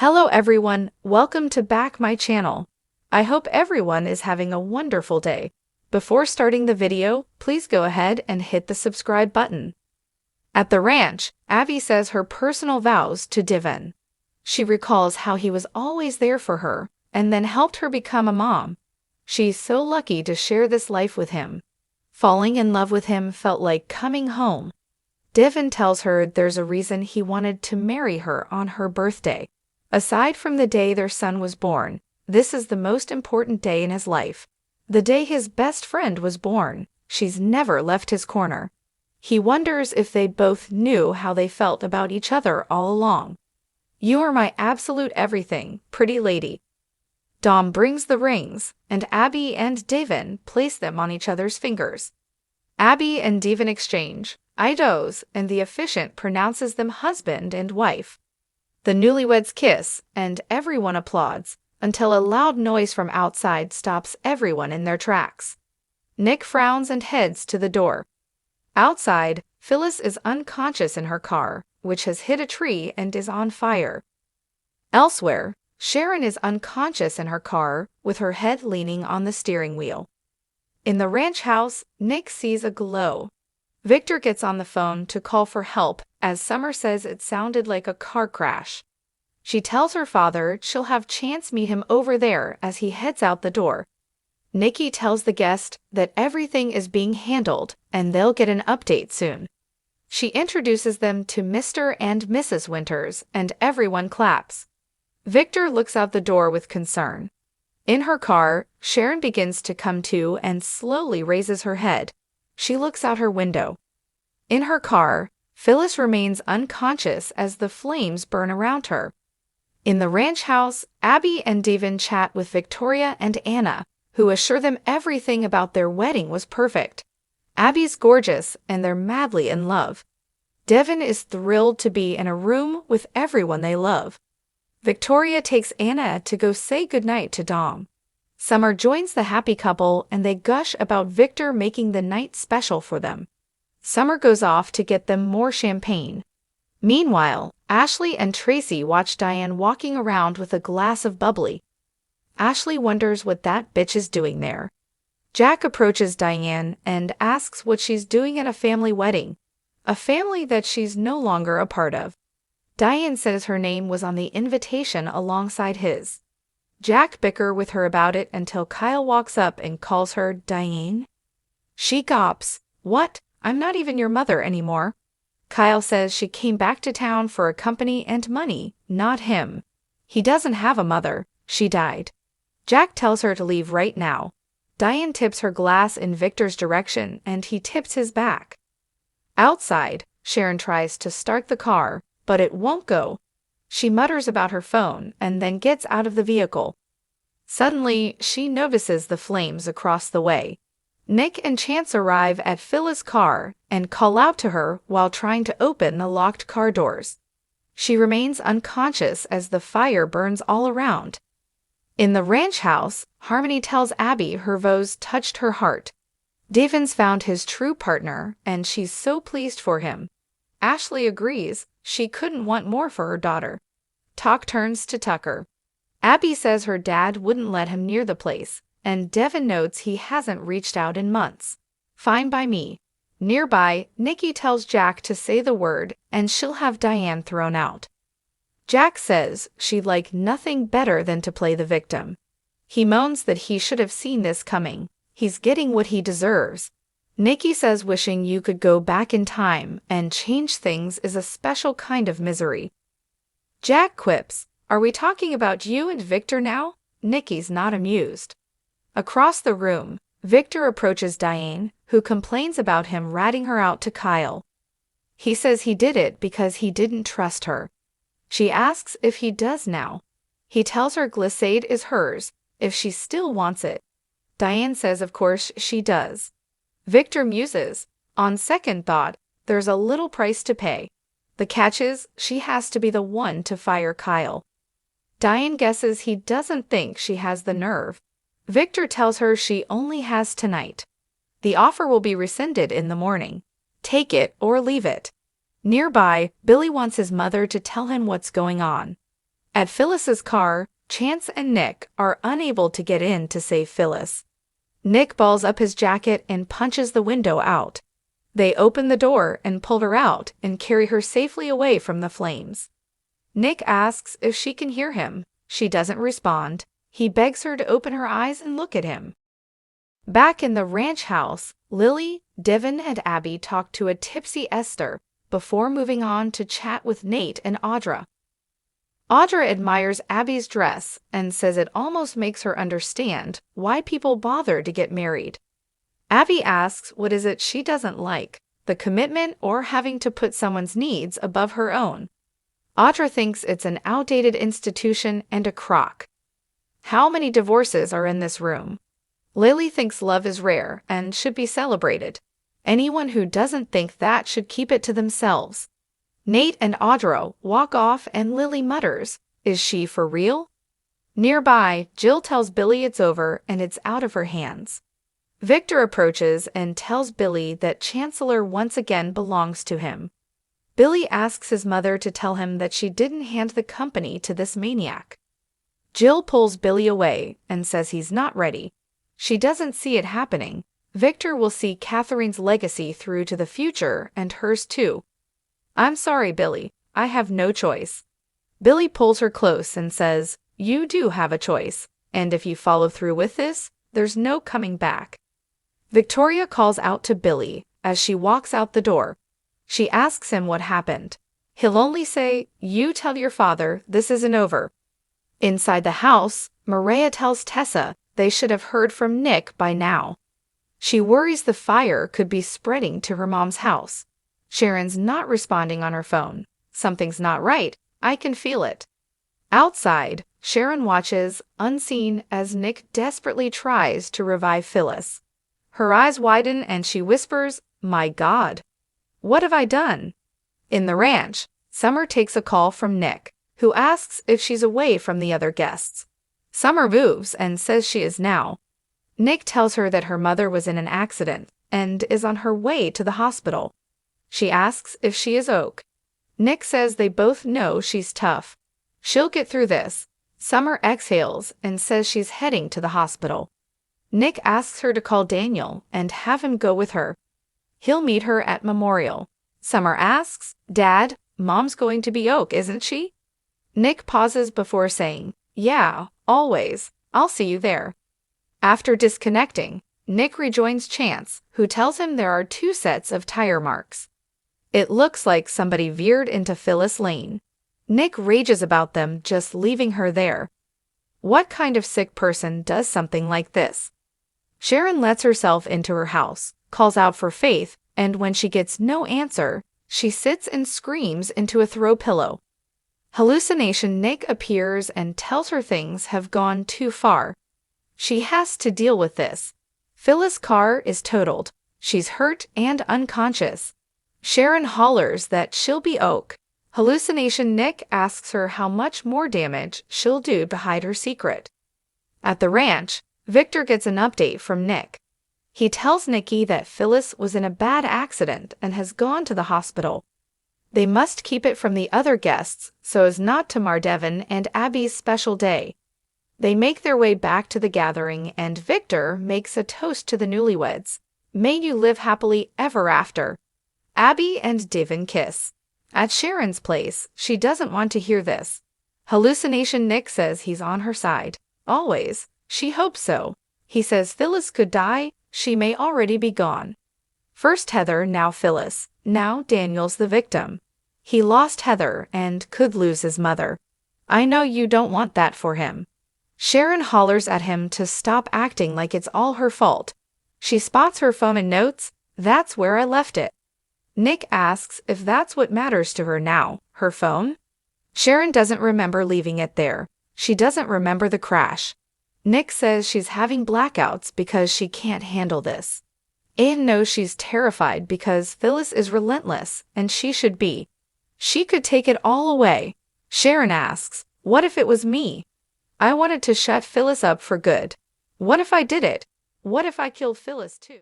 Hello everyone, welcome to back my channel. I hope everyone is having a wonderful day. Before starting the video, please go ahead and hit the subscribe button. At the ranch, Abby says her personal vows to Divin. She recalls how he was always there for her, and then helped her become a mom. She's so lucky to share this life with him. Falling in love with him felt like coming home. Divin tells her there's a reason he wanted to marry her on her birthday. Aside from the day their son was born, this is the most important day in his life. The day his best friend was born, she's never left his corner. He wonders if they both knew how they felt about each other all along. You are my absolute everything, pretty lady. Dom brings the rings, and Abby and Divin place them on each other's fingers. Abby and Divin exchange "I-dos," and the officiant pronounces them husband and wife. The newlyweds kiss, and everyone applauds, until a loud noise from outside stops everyone in their tracks. Nick frowns and heads to the door. Outside, Phyllis is unconscious in her car, which has hit a tree and is on fire. Elsewhere, Sharon is unconscious in her car, with her head leaning on the steering wheel. In the ranch house, Nick sees a glow. Victor gets on the phone to call for help, as Summer says it sounded like a car crash. She tells her father she'll have Chance meet him over there as he heads out the door. Nikki tells the guest that everything is being handled and they'll get an update soon. She introduces them to Mr. and Mrs. Winters, and everyone claps. Victor looks out the door with concern. In her car, Sharon begins to come to and slowly raises her head. She looks out her window. In her car, Phyllis remains unconscious as the flames burn around her. In the ranch house, Abby and Divin chat with Victoria and Anna, who assure them everything about their wedding was perfect. Abby's gorgeous, and they're madly in love. Devin is thrilled to be in a room with everyone they love. Victoria takes Anna to go say goodnight to Dom. Summer joins the happy couple and they gush about Victor making the night special for them. Summer goes off to get them more champagne. Meanwhile, Ashley and Tracy watch Diane walking around with a glass of bubbly. Ashley wonders what that bitch is doing there. Jack approaches Diane and asks what she's doing at a family wedding, a family that she's no longer a part of. Diane says her name was on the invitation alongside his. Jack bicker with her about it until Kyle walks up and calls her Diane. She gawps. "What? I'm not even your mother anymore." Kyle says she came back to town for a company and money, not him. He doesn't have a mother, she died. Jack tells her to leave right now. Diane tips her glass in Victor's direction and he tips his back. Outside, Sharon tries to start the car, but it won't go. She mutters about her phone and then gets out of the vehicle. Suddenly, she notices the flames across the way. Nick and Chance arrive at Phyllis' car and call out to her while trying to open the locked car doors. She remains unconscious as the fire burns all around. In the ranch house, Harmony tells Abby her vows touched her heart. Divin's found his true partner and she's so pleased for him. Ashley agrees, she couldn't want more for her daughter. Talk turns to Tucker. Abby says her dad wouldn't let him near the place, and Devin notes he hasn't reached out in months. Fine by me. Nearby, Nikki tells Jack to say the word and she'll have Diane thrown out. Jack says she'd like nothing better than to play the victim. He moans that he should have seen this coming. He's getting what he deserves. Nikki says wishing you could go back in time and change things is a special kind of misery. Jack quips, "Are we talking about you and Victor now?" Nikki's not amused. Across the room, Victor approaches Diane, who complains about him ratting her out to Kyle. He says he did it because he didn't trust her. She asks if he does now. He tells her Glissade is hers, if she still wants it. Diane says of course she does. Victor muses, "On second thought, there's a little price to pay. The catch is, she has to be the one to fire Kyle." Diane guesses he doesn't think she has the nerve. Victor tells her she only has tonight. The offer will be rescinded in the morning. Take it or leave it. Nearby, Billy wants his mother to tell him what's going on. At Phyllis's car, Chance and Nick are unable to get in to save Phyllis. Nick balls up his jacket and punches the window out. They open the door and pull her out and carry her safely away from the flames. Nick asks if she can hear him. She doesn't respond. He begs her to open her eyes and look at him. Back in the ranch house, Lily, Devin, and Abby talk to a tipsy Esther before moving on to chat with Nate and Audra. Audra admires Abby's dress and says it almost makes her understand why people bother to get married. Abby asks what is it she doesn't like, the commitment or having to put someone's needs above her own. Audra thinks it's an outdated institution and a crock. How many divorces are in this room? Lily thinks love is rare and should be celebrated. Anyone who doesn't think that should keep it to themselves. Nate and Audra walk off and Lily mutters, "Is she for real?" Nearby, Jill tells Billy it's over and it's out of her hands. Victor approaches and tells Billy that Chancellor once again belongs to him. Billy asks his mother to tell him that she didn't hand the company to this maniac. Jill pulls Billy away and says he's not ready. She doesn't see it happening. Victor will see Catherine's legacy through to the future and hers too. "I'm sorry, Billy. I have no choice." Billy pulls her close and says, "You do have a choice, and if you follow through with this, there's no coming back." Victoria calls out to Billy as she walks out the door. She asks him what happened. He'll only say, "You tell your father this isn't over." Inside the house, Maria tells Tessa they should have heard from Nick by now. She worries the fire could be spreading to her mom's house. Sharon's not responding on her phone. Something's not right. I can feel it. Outside, Sharon watches, unseen, as Nick desperately tries to revive Phyllis. Her eyes widen and she whispers, "My God, what have I done?" In the ranch, Summer takes a call from Nick, who asks if she's away from the other guests. Summer moves and says she is now. Nick tells her that her mother was in an accident and is on her way to the hospital. She asks if she is okay. Nick says they both know she's tough. She'll get through this. Summer exhales and says she's heading to the hospital. Nick asks her to call Daniel and have him go with her. He'll meet her at Memorial. Summer asks, "Dad, Mom's going to be okay, isn't she?" Nick pauses before saying, "Yeah, always. I'll see you there." After disconnecting, Nick rejoins Chance, who tells him there are 2 sets of tire marks. It looks like somebody veered into Phyllis Lane. Nick rages about them just leaving her there. What kind of sick person does something like this? Sharon lets herself into her house, calls out for Faith, and when she gets no answer, she sits and screams into a throw pillow. Hallucination Nick appears and tells her things have gone too far. She has to deal with this. Phyllis' car is totaled. She's hurt and unconscious. Sharon hollers that she'll be okay. Hallucination Nick asks her how much more damage she'll do to hide her secret. At the ranch, Victor gets an update from Nick. He tells Nikki that Phyllis was in a bad accident and has gone to the hospital. They must keep it from the other guests so as not to mar Devin and Abby's special day. They make their way back to the gathering and Victor makes a toast to the newlyweds. "May you live happily ever after." Abby and Devin kiss. At Sharon's place, she doesn't want to hear this. Hallucination Nick says he's on her side. Always. She hopes so. He says Phyllis could die. She may already be gone. First Heather, now Phyllis. Now Daniel's the victim. He lost Heather and could lose his mother. I know you don't want that for him. Sharon hollers at him to stop acting like it's all her fault. She spots her phone and notes, "That's where I left it." Nick asks if that's what matters to her now, her phone. Sharon doesn't remember leaving it there. She doesn't remember the crash. Nick says she's having blackouts because she can't handle this. Anne knows she's terrified because Phyllis is relentless, and she should be. She could take it all away. Sharon asks, "What if it was me? I wanted to shut Phyllis up for good. What if I did it? What if I killed Phyllis too?"